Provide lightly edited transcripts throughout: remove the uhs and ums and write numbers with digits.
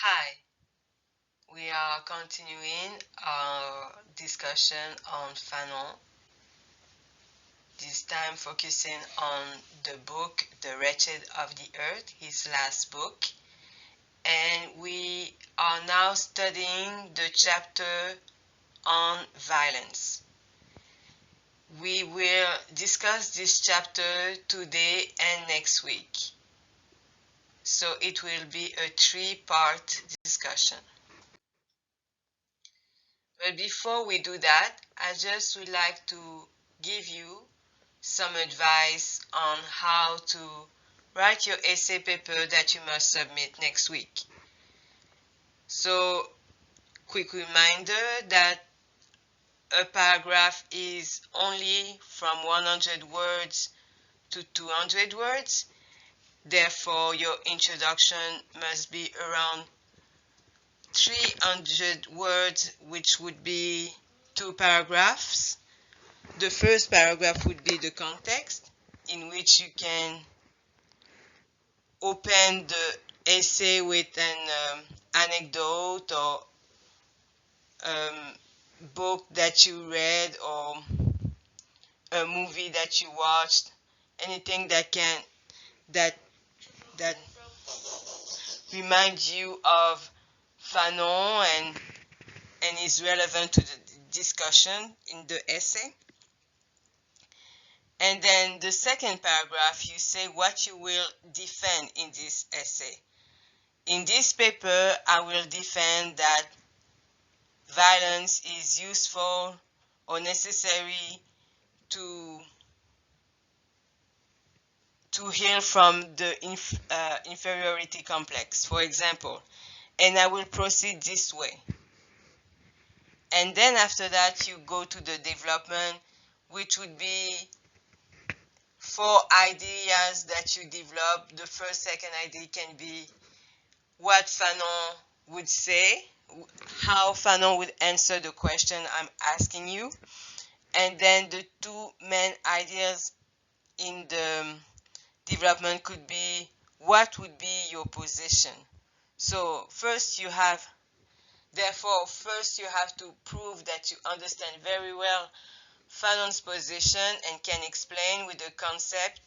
Hi, we are continuing our discussion on Fanon, this time focusing on the book The Wretched of the Earth, his last book. And we are now studying the chapter on violence. We will discuss this chapter today and next week. So it will be a three-part discussion. But before we do that, I just would like to give you some advice on how to write your essay paper that you must submit next week. So, quick reminder that a paragraph is only from 100 words to 200 words. Therefore, your introduction must be around 300 words, which would be 2 paragraphs. The first paragraph would be the context, in which you can open the essay with an anecdote or book that you read or a movie that you watched, anything that that reminds you of Fanon and is relevant to the discussion in the essay. And then the second paragraph, you say what you will defend in this essay. In this paper, I will defend that violence is useful or necessary to heal from the inferiority complex, for example. And I will proceed this way. And then after that, you go to the development, which would be 4 ideas that you develop. The first, second idea can be what Fanon would say, how Fanon would answer the question I'm asking you. And then the 2 main ideas in the development could be what would be your position. So first you have to prove that you understand very well Fanon's position and can explain with the concept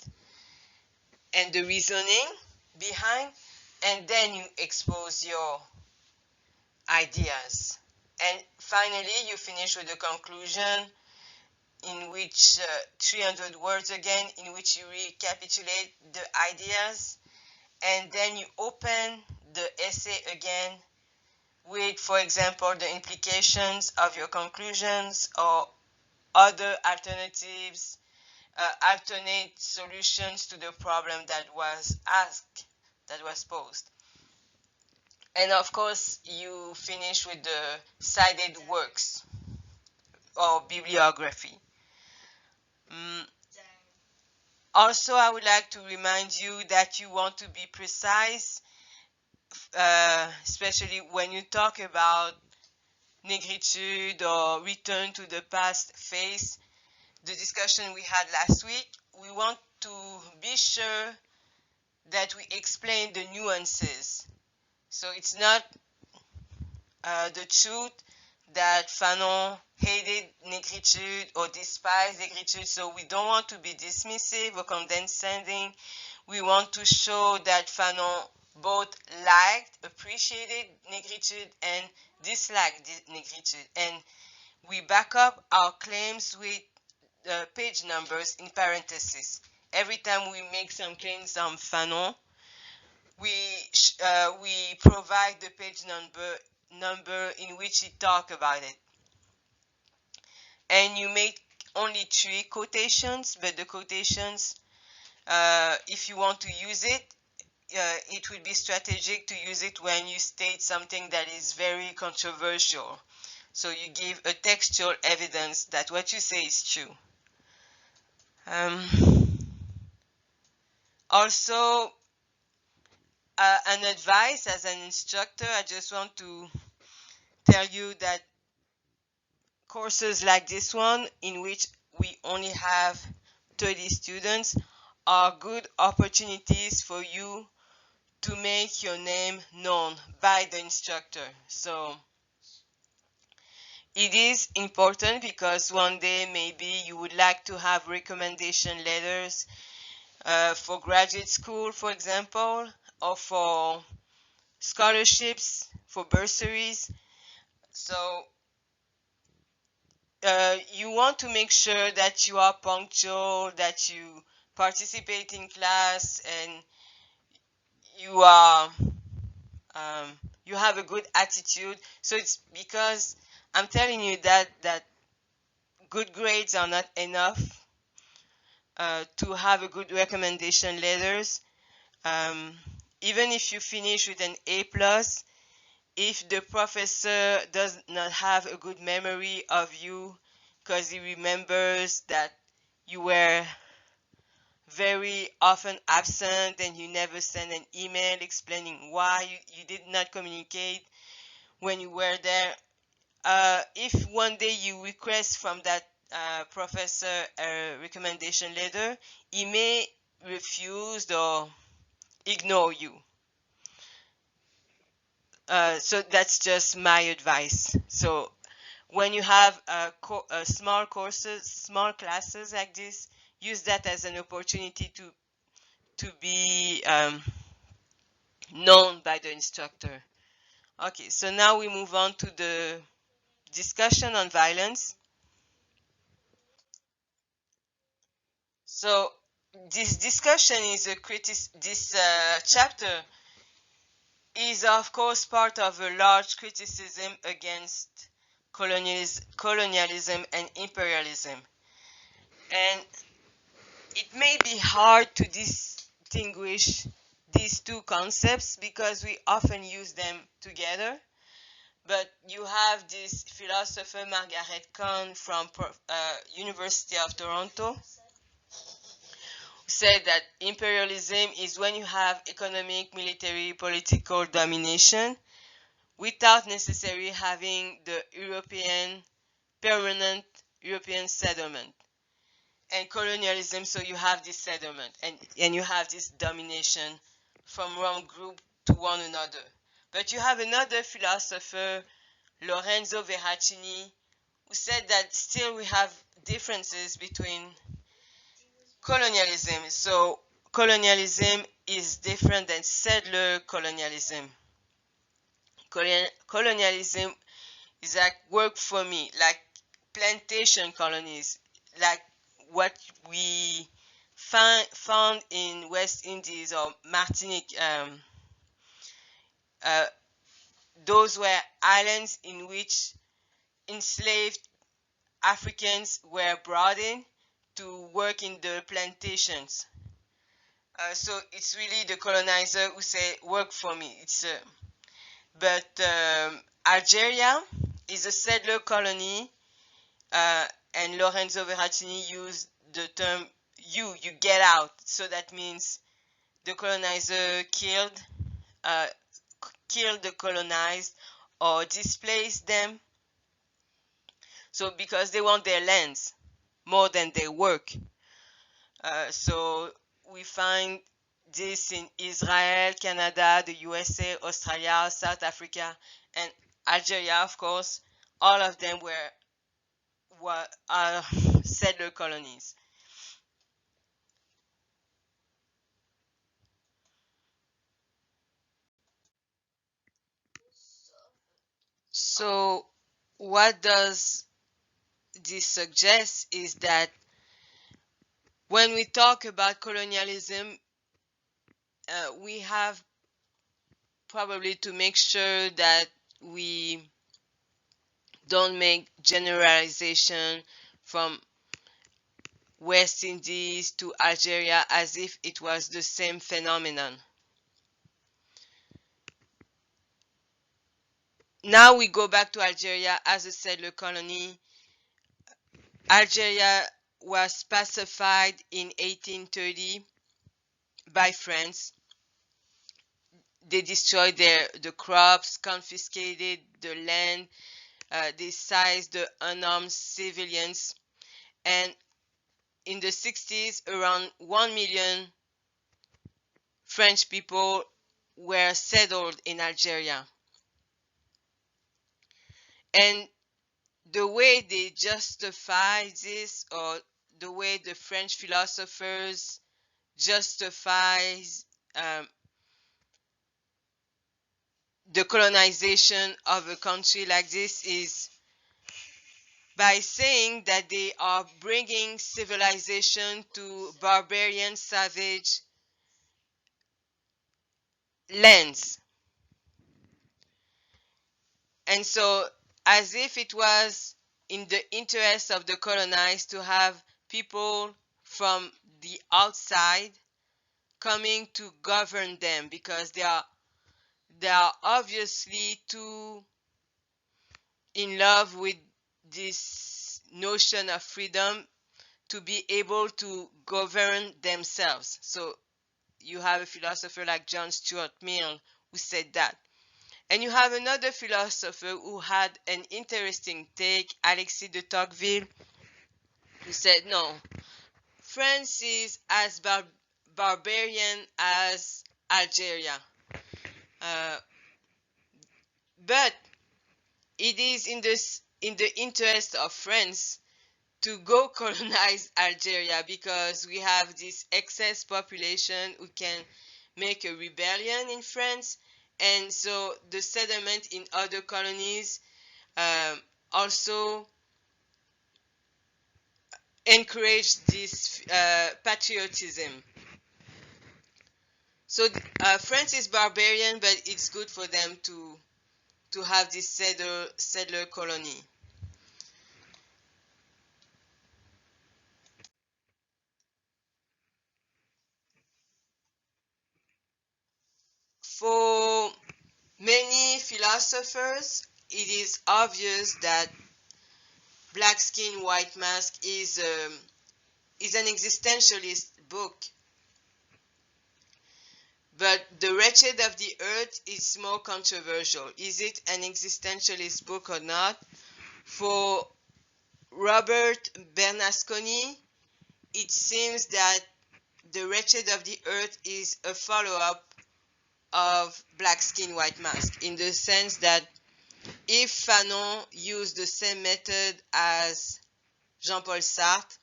and the reasoning behind, and then you expose your ideas. And finally, you finish with a conclusion in which 300 words again, in which you recapitulate the ideas, and then you open the essay again with, for example, the implications of your conclusions or other alternatives, alternate solutions to the problem that was asked, that was posed. And of course, you finish with the cited works or bibliography. Also, I would like to remind you that you want to be precise, especially when you talk about negritude or return to the past phase, the discussion we had last week. We want to be sure that we explain the nuances. So it's not the truth that Fanon hated negritude or despised negritude, so we don't want to be dismissive or condescending. We want to show that Fanon both liked, appreciated negritude and disliked negritude. And we back up our claims with page numbers in parentheses. Every time we make some claims on Fanon, we provide the page number in which he talk about it. And you make only 3 quotations, but the quotations, if you want to use it, it will be strategic to use it when you state something that is very controversial. So you give a textual evidence that what you say is true. Also, an advice as an instructor, I just want to tell you that courses like this one, in which we only have 30 students, are good opportunities for you to make your name known by the instructor. So it is important because one day maybe you would like to have recommendation letters for graduate school, for example, or for scholarships, for bursaries. So you want to make sure that you are punctual, that you participate in class, and you are you have a good attitude. So it's because I'm telling you that good grades are not enough to have a good recommendation letters. Um, Even if you finish with an A plus, if the professor does not have a good memory of you because he remembers that you were very often absent and you never send an email explaining why you did not communicate when you were there. If one day you request from that professor a recommendation letter, he may refuse or ignore you. So that's just my advice. So when you have small courses, small classes like this, use that as an opportunity to be known by the instructor. Okay, so now we move on to the discussion on violence. So this discussion is this chapter is of course part of a large criticism against colonialism and imperialism. And it may be hard to distinguish these two concepts because we often use them together. But you have this philosopher Margaret Kahn from University of Toronto who said that imperialism is when you have economic, military, political domination without necessarily having the permanent European settlement. And colonialism, so you have this settlement and you have this domination from one group to one another. But you have another philosopher, Lorenzo Veracini, who said that still we have differences between colonialism. So colonialism is different than settler colonialism. Colonialism is like work for me, like plantation colonies, like what we found in West Indies or Martinique. Uh, those were islands in which enslaved Africans were brought in to work in the plantations. So it's really the colonizer who say, work for me. But Algeria is a settler colony, and Lorenzo Veracini used the term you get out. So that means the colonizer killed the colonized or displaced them. So because they want their lands more than their work. So we find this in Israel, Canada, the USA, Australia, South Africa, and Algeria, of course. All of them were settler colonies. So what does this suggest is that when we talk about colonialism, we have probably to make sure that we don't make generalization from West Indies to Algeria as if it was the same phenomenon. Now we go back to Algeria as a settler colony. Algeria was pacified in 1830 by France. They destroyed the crops, confiscated the land, they seized the unarmed civilians, and in the 60s, around 1 million French people were settled in Algeria. And the way they justify this, or the way the French philosophers justify um, the colonization of a country like this, is by saying that they are bringing civilization to barbarian, savage lands. And so, as if it was in the interest of the colonized to have people from the outside coming to govern them, because they are obviously too in love with this notion of freedom to be able to govern themselves. So you have a philosopher like John Stuart Mill who said that. And you have another philosopher who had an interesting take, Alexis de Tocqueville, who said, no, France is as barbarian as Algeria. But it is in the interest of France to go colonize Algeria, because we have this excess population who can make a rebellion in France, and so the settlement in other colonies also encourage this patriotism. So France is barbarian, but it's good for them to have this settler colony. For many philosophers, it is obvious that Black Skin, White Mask is an existentialist book. But The Wretched of the Earth is more controversial. Is it an existentialist book or not? For Robert Bernasconi, it seems that The Wretched of the Earth is a follow-up of Black Skin, White Mask, in the sense that if Fanon used the same method as Jean-Paul Sartre,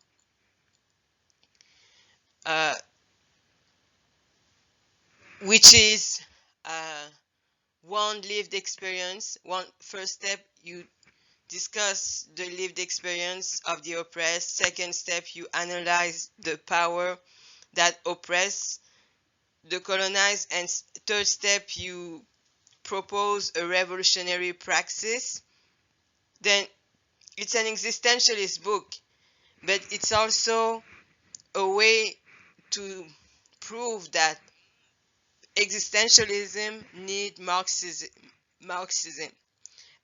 which is one lived experience, one first step, you discuss the lived experience of the oppressed. Second step, you analyze the power that oppress the colonized. And third step, you propose a revolutionary praxis. Then it's an existentialist book, but it's also a way to prove that existentialism needs Marxism,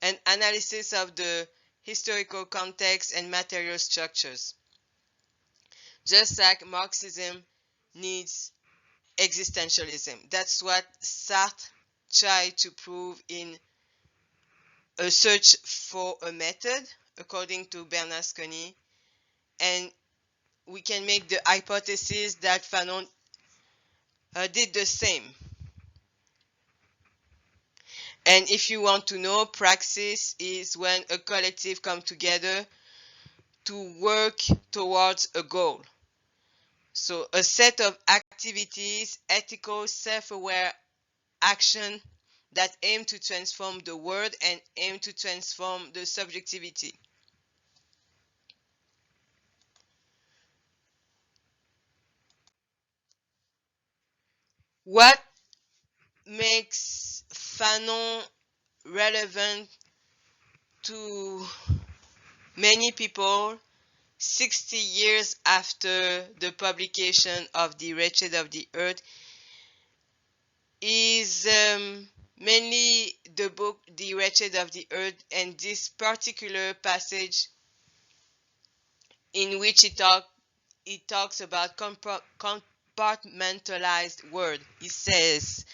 an analysis of the historical context and material structures, just like Marxism needs existentialism. That's what Sartre tried to prove in A Search for a Method, according to Bernasconi. And we can make the hypothesis that Fanon did the same. And if you want to know, praxis is when a collective comes together to work towards a goal. So a set of activities, ethical, self-aware action that aim to transform the world and aim to transform the subjectivity. What makes Fanon relevant to many people 60 years after the publication of The Wretched of the Earth is mainly the book The Wretched of the Earth, and this particular passage in which it talks about compartmentalized world. It says,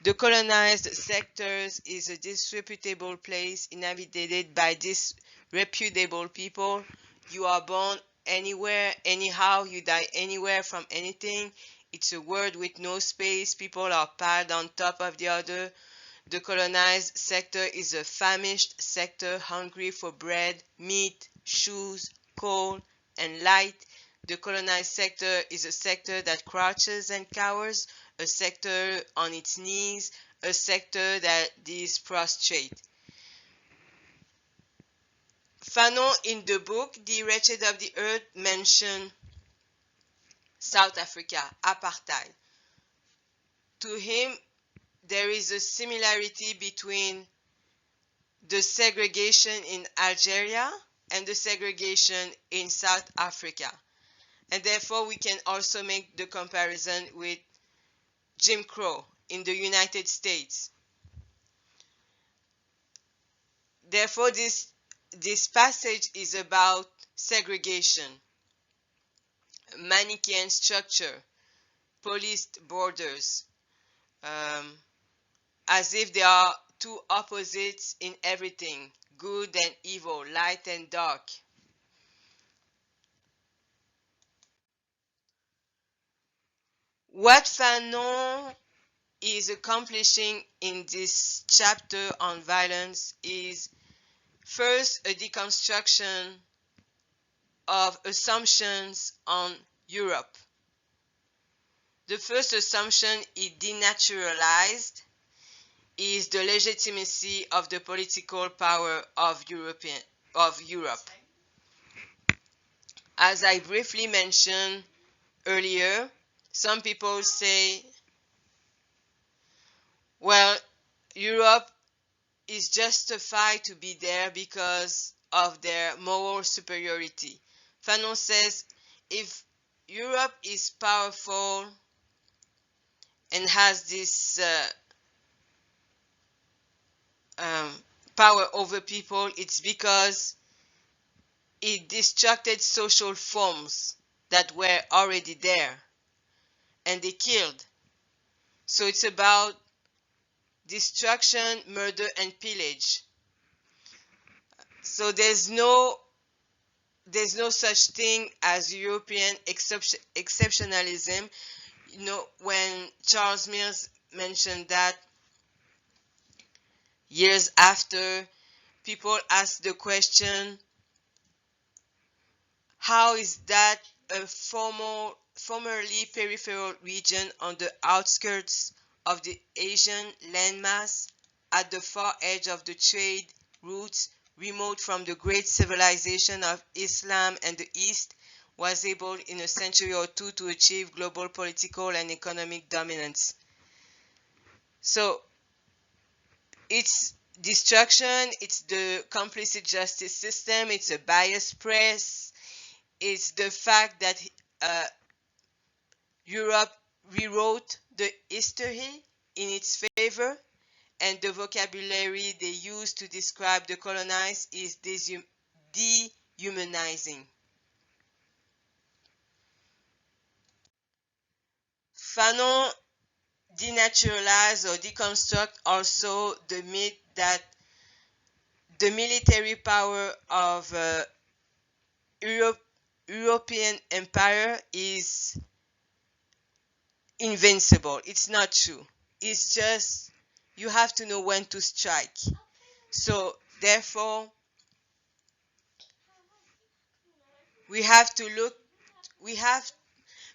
the colonized sectors is a disreputable place inhabited by disreputable people. You are born anywhere, anyhow, you die anywhere from anything. It's a world with no space. People are piled on top of the other. The colonized sector is a famished sector hungry for bread, meat, shoes, coal, and light. The colonized sector is a sector that crouches and cowers, a sector on its knees, a sector that is prostrate. Fanon in the book The Wretched of the Earth mentioned South Africa, apartheid. To him, there is a similarity between the segregation in Algeria and the segregation in South Africa. And therefore, we can also make the comparison with Jim Crow in the United States. Therefore, this passage is about segregation, Manichaean structure, policed borders, as if there are two opposites in everything, good and evil, light and dark. What Fanon is accomplishing in this chapter on violence is first a deconstruction of assumptions on Europe. The first assumption he denaturalized is the legitimacy of the political power of Europe. As I briefly mentioned earlier, some people say, well, Europe is justified to be there because of their moral superiority. Fanon says, if Europe is powerful and has this power over people, it's because it destructed social forms that were already there and they killed. So it's about destruction, murder, and pillage. So there's no such thing as European exceptionalism. You know, when Charles Mills mentioned that, years after, people asked the question, how is that a formerly peripheral region on the outskirts of the Asian landmass, at the far edge of the trade routes, remote from the great civilization of Islam and the East, was able in a century or two to achieve global political and economic dominance? So it's destruction, it's the complicit justice system, it's a biased press, it's the fact that Europe rewrote the history in its favor, and the vocabulary they use to describe the colonized is dehumanizing. Fanon denaturalize or deconstruct also the myth that the military power of European empire is invincible. It's not true. It's just you have to know when to strike. So therefore, we have to look,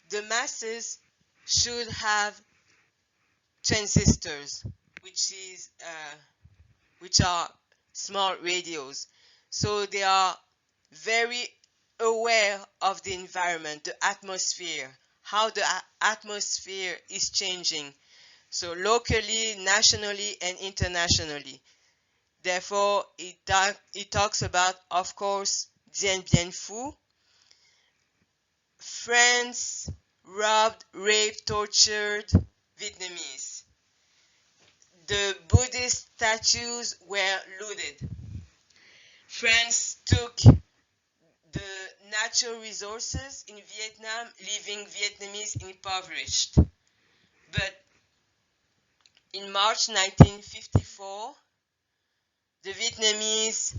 the masses should have transistors, which are small radios. So they are very aware of the environment, the atmosphere, how the atmosphere is changing. So locally, nationally, and internationally. Therefore, it talks about, of course, Dien Bien Phu. France robbed, raped, tortured Vietnamese. The Buddhist statues were looted. France took the natural resources in Vietnam, leaving Vietnamese impoverished. But in March 1954, the Vietnamese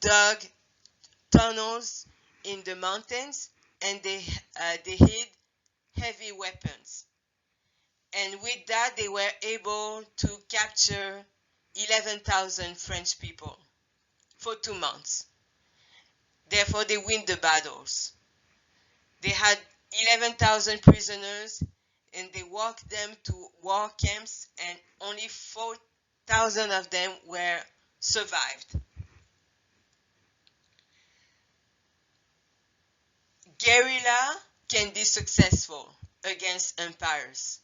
dug tunnels in the mountains and they hid heavy weapons. And with that, they were able to capture 11,000 French people for 2 months. Therefore, they win the battles. They had 11,000 prisoners and they walked them to war camps, and only 4,000 of them were survived. Guerrilla can be successful against empires.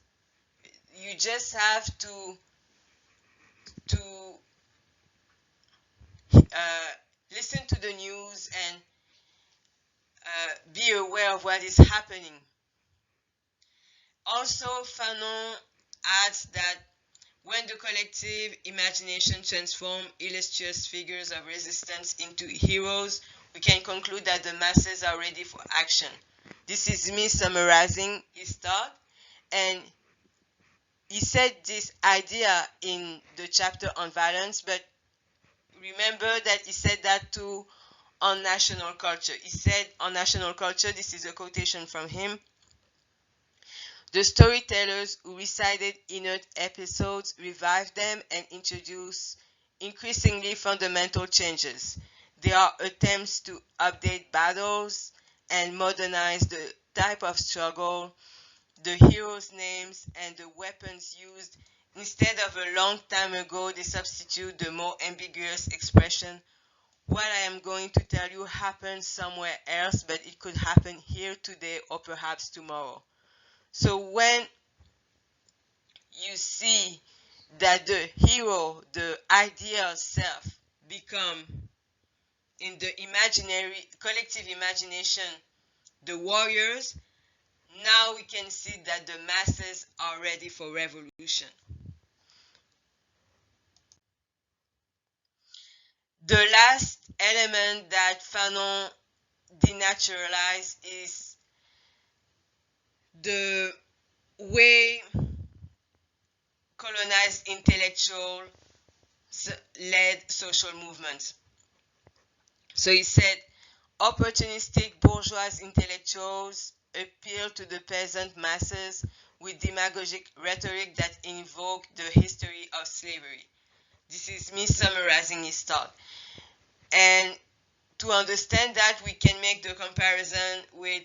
You just have to listen to the news and be aware of what is happening. Also, Fanon adds that when the collective imagination transforms illustrious figures of resistance into heroes, we can conclude that the masses are ready for action. This is me summarizing his thought, and he said this idea in the chapter on violence, but remember that he said that too on national culture. He said on national culture, this is a quotation from him, the storytellers who recited inert episodes revived them and introduced increasingly fundamental changes. There are attempts to update battles and modernize the type of struggle, the heroes' names, and the weapons used. Instead of a long time ago, they substitute the more ambiguous expression, what I am going to tell you happened somewhere else, but it could happen here today or perhaps tomorrow. So when you see that the hero, the ideal self, become in the imaginary, collective imagination, the warriors, now we can see that the masses are ready for revolution. The last element that Fanon denaturalized is the way colonized intellectuals led social movements. So he said, opportunistic bourgeois intellectuals appeal to the peasant masses with demagogic rhetoric that invoke the history of slavery. This is me summarizing his thought. And to understand that, we can make the comparison with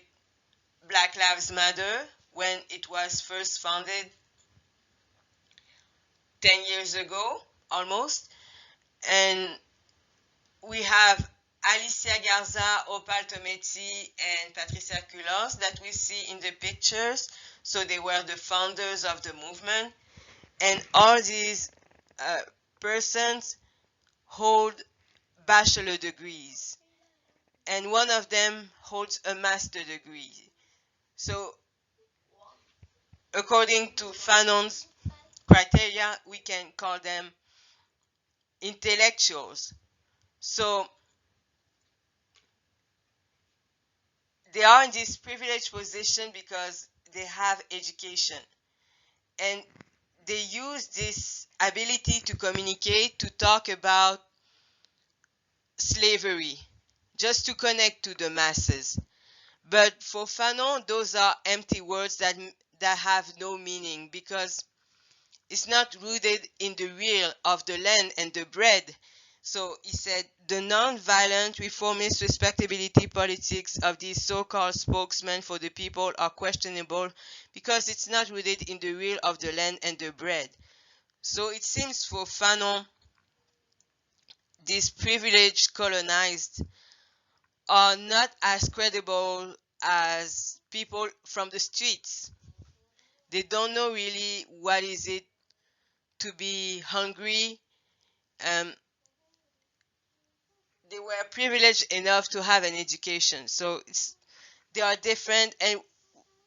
Black Lives Matter when it was first founded 10 years ago, almost. And we have Alicia Garza, Opal Tometi, and Patricia Cullors that we see in the pictures. So they were the founders of the movement. And all these persons hold bachelor degrees. And one of them holds a master degree. So according to Fanon's criteria, we can call them intellectuals. So they are in this privileged position because they have education. And they use this ability to communicate, to talk about slavery, just to connect to the masses. But for Fanon, those are empty words that have no meaning, because it's not rooted in the real of the land and the bread. So he said, the non-violent reformist respectability politics of these so-called spokesmen for the people are questionable because it's not rooted in the real of the land and the bread. So it seems for Fanon, these privileged colonized are not as credible as people from the streets. They don't know really what is it to be hungry. They were privileged enough to have an education. So they are different, and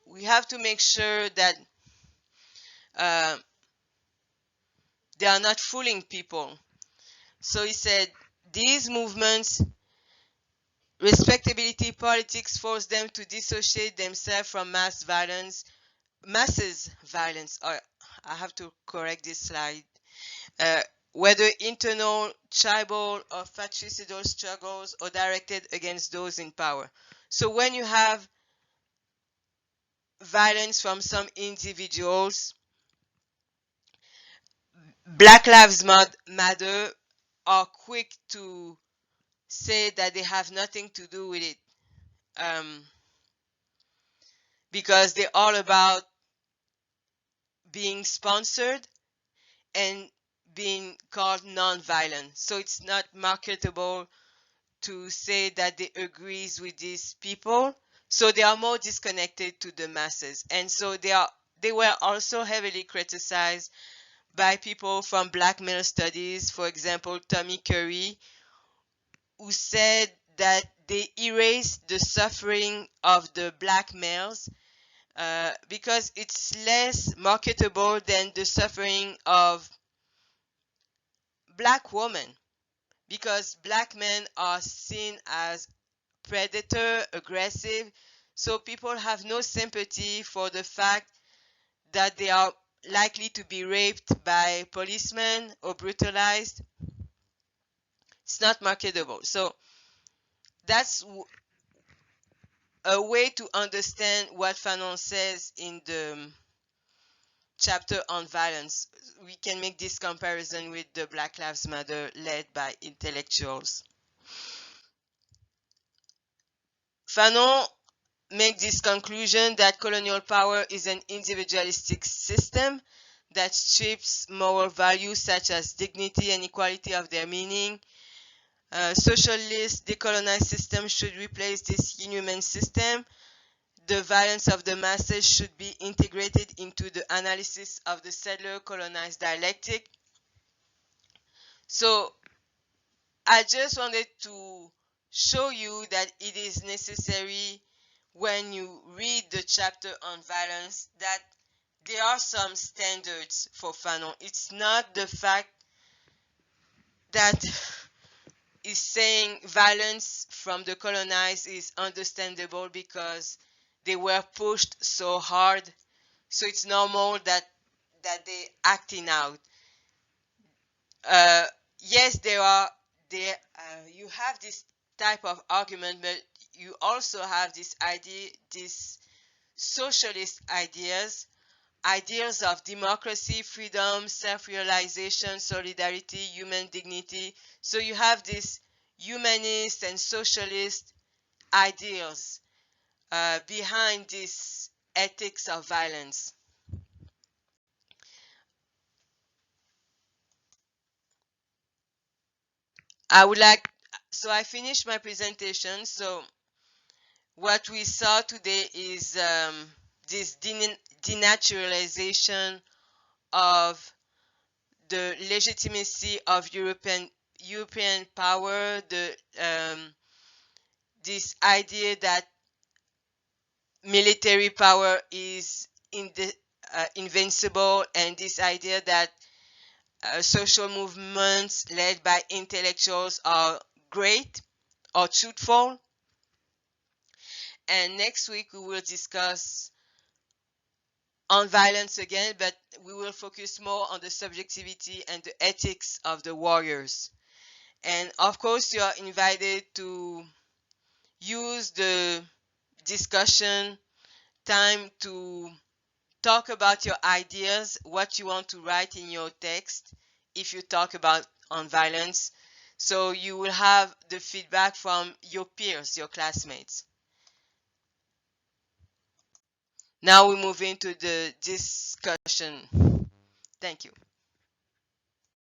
we have to make sure that they are not fooling people. So he said, these movements, respectability politics force them to dissociate themselves from masses violence, or I have to correct this slide, whether internal, tribal, or fratricidal struggles or directed against those in power. So when you have violence from some individuals, Black Lives Matter are quick to say that they have nothing to do with it, because they're all about being sponsored and being called non-violent. So it's not marketable to say that they agrees with these people. So they are more disconnected to the masses. And so they were also heavily criticized by people from Black male studies, for example, Tommy Curry, who said that they erased the suffering of the black males because it's less marketable than the suffering of black women, because black men are seen as predator, aggressive, so people have no sympathy for the fact that they are likely to be raped by policemen or brutalized. It's not marketable. So that's a way to understand what Fanon says in the chapter on violence. We can make this comparison with the Black Lives Matter led by intellectuals. Fanon makes this conclusion that colonial power is an individualistic system that strips moral values such as dignity and equality of their meaning. Socialist decolonized system should replace this inhuman system. The violence of the masses should be integrated into the analysis of the settler-colonized dialectic. So I just wanted to show you that it is necessary, when you read the chapter on violence, that there are some standards for Fanon. It's not the fact that is saying violence from the colonized is understandable because they were pushed so hard, so it's normal that they acting out. Yes, you have this type of argument, but you also have this idea, this socialist ideas of democracy, freedom, self-realization, solidarity, human dignity. So you have these humanist and socialist ideals behind this ethics of violence. So I finished my presentation. So what we saw today is this denaturalization of the legitimacy of European power, this idea that military power is invincible, and this idea that social movements led by intellectuals are great or truthful. And next week we will discuss on violence again, but we will focus more on the subjectivity and the ethics of the warriors. And of course, you are invited to use the discussion time to talk about your ideas, what you want to write in your text if you talk about on violence. So you will have the feedback from your peers, your classmates. Now we move into the discussion. Thank you.